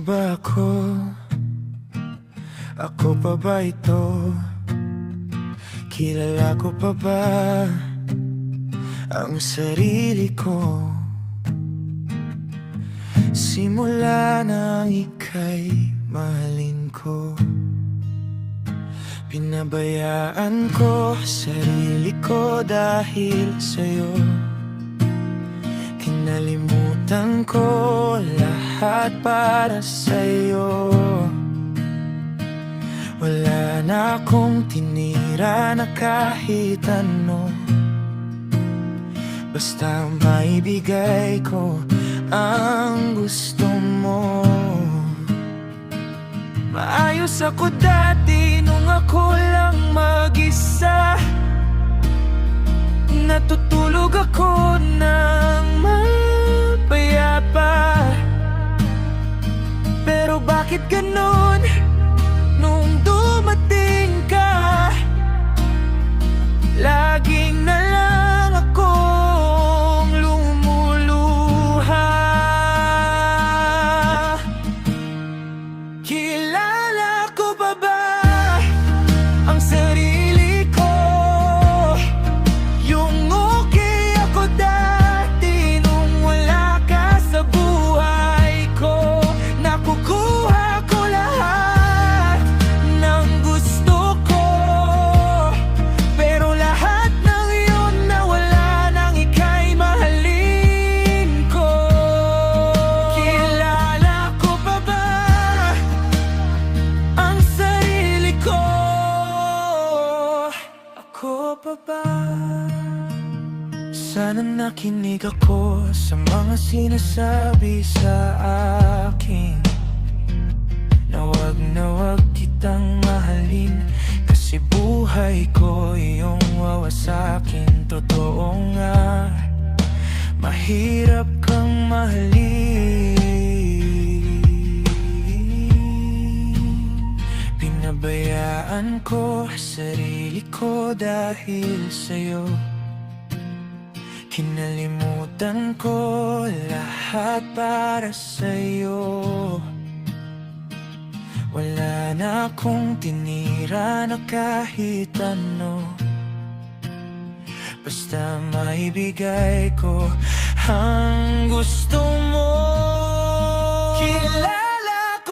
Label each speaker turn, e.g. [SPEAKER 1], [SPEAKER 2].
[SPEAKER 1] mo ba ako? Ako pa ba ito? Kilala ko pa ba ang sarili ko? Simula nang ika'y mahalin ko, pinabayaan ko sarili ko dahil sa'yo. Kinalimutan ko lahat para sa'yo. Wala na akong tinira na kahit ano, basta maibigay ko ang gusto mo. Maayos ako dati nung ako lang mag-isa. Natutulog ako ng mapayapa. Pero bakit ganon nung dumating ka? Laging na lang akong lumuluha. Kilala ko pa ba ang sarili ko? Yung okay ako dati nung wala ka sa buhay ko. Nakukuha ko lahat ng gusto ko, pero lahat ng yun nawala nang ika'y mahalin ko. Kilala ko pa ba ang sarili ko? Ako pa ba? Sana nakinig ako sa mga sinasabi sa akin, na wag kitang mahalin, kasi buhay ko iyong wawasakin. Totoo nga, mahirap kang mahalin. Pinabayaan ko sarili ko dahil sa'yo. Kinalimutan ko lahat para sa'yo. Wala na akong tinira na kahit ano, basta maibigay ko ang gusto mo.